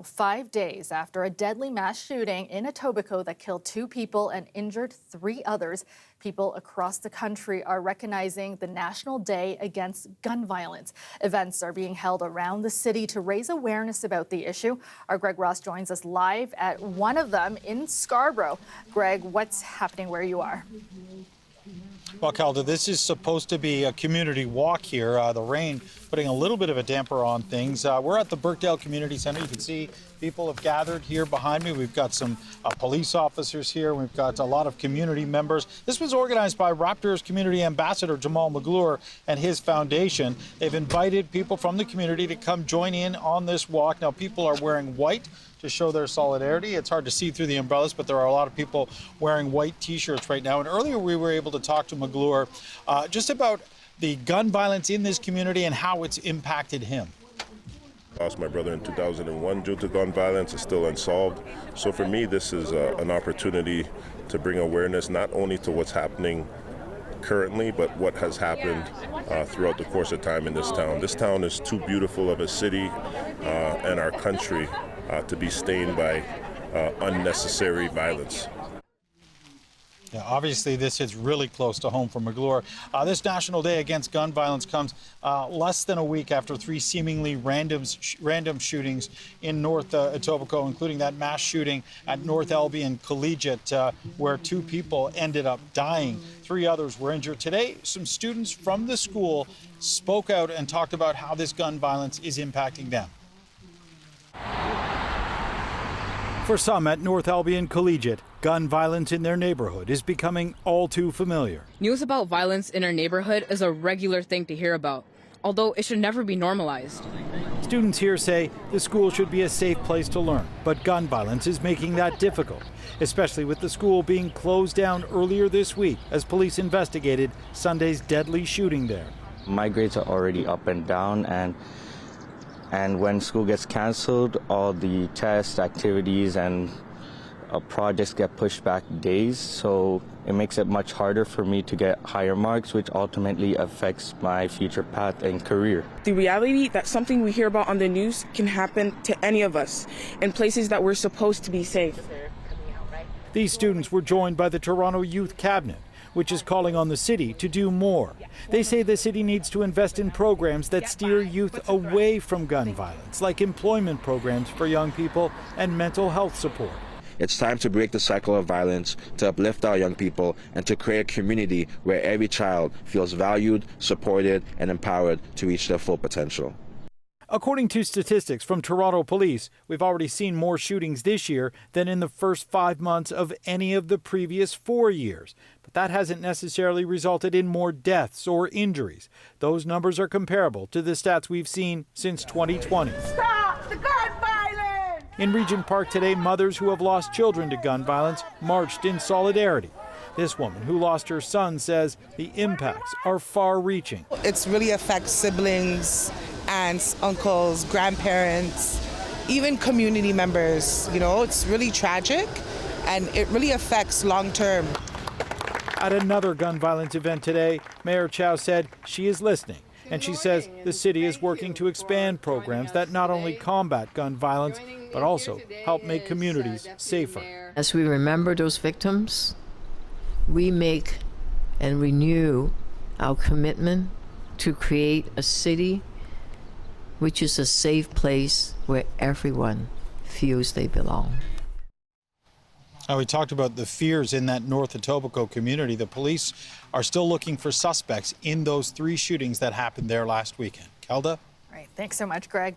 5 days after a deadly mass shooting in Etobicoke that killed 2 people and injured 3 others, people across the country are recognizing the National Day Against Gun Violence. Events are being held around the city to raise awareness about the issue. Our Greg Ross joins us live at one of them in Scarborough. Greg, what's happening where you are? Well, Calda, this is supposed to be a community walk here. The rain putting a little bit of a damper on things. We're at the Birkdale Community Centre. You can see people have gathered here behind me. We've got some police officers here. We've got a lot of community members. This was organized by Raptors Community Ambassador Jamal McGlure and his foundation. They've invited people from the community to come join in on this walk. Now, people are wearing white to show their solidarity. It's hard to see through the umbrellas, but there are a lot of people wearing white T-shirts right now. And earlier we were able to talk to McGlure just about the gun violence in this community and how it's impacted him. I lost my brother in 2001 due to gun violence. It's still unsolved. So for me, this is an opportunity to bring awareness not only to what's happening currently, but what has happened throughout the course of time in this town. This town is too beautiful of a city and our country to be stained by unnecessary violence. Yeah, obviously, this hits really close to home for McGlure. This National Day Against Gun Violence comes less than a week after 3 seemingly random shootings in North Etobicoke, including that mass shooting at North Albion Collegiate, where 2 people ended up dying. 3 others were injured. Today, some students from the school spoke out and talked about how this gun violence is impacting them. For some at North Albion Collegiate, gun violence in their neighborhood is becoming all too familiar. News about violence in our neighborhood is a regular thing to hear about, although it should never be normalized. Students here say the school should be a safe place to learn, but gun violence is making that difficult, especially with the school being closed down earlier this week as police investigated Sunday's deadly shooting there. My grades are already up and down, and when school gets canceled, all the tests, activities, and projects get pushed back days, so it makes it much harder for me to get higher marks, which ultimately affects my future path and career. The reality that something we hear about on the news can happen to any of us in places that we're supposed to be safe. These students were joined by the Toronto Youth Cabinet, which is calling on the city to do more. They say the city needs to invest in programs that steer youth away from gun violence, like employment programs for young people and mental health support. It's time to break the cycle of violence, to uplift our young people, and to create a community where every child feels valued, supported, and empowered to reach their full potential. According to statistics from Toronto Police, we've already seen more shootings this year than in the first 5 months of any of the previous 4 years. But that hasn't necessarily resulted in more deaths or injuries. Those numbers are comparable to the stats we've seen since 2020. Stop the gun violence! In Regent Park today, mothers who have lost children to gun violence marched in solidarity. This woman who lost her son says the impacts are far-reaching. It really affects siblings, aunts, uncles, grandparents, even community members. You know, it's really tragic and it really affects long-term. At another gun violence event today, Mayor Chow said she is listening, and she says the city is working to expand programs that not only combat gun violence, but also help make communities safer. As we remember those victims, we make and renew our commitment to create a city which is a safe place where everyone feels they belong. Now, we talked about the fears in that North Etobicoke community. The police are still looking for suspects in those 3 shootings that happened there last weekend. Kelda? All right, thanks so much, Greg.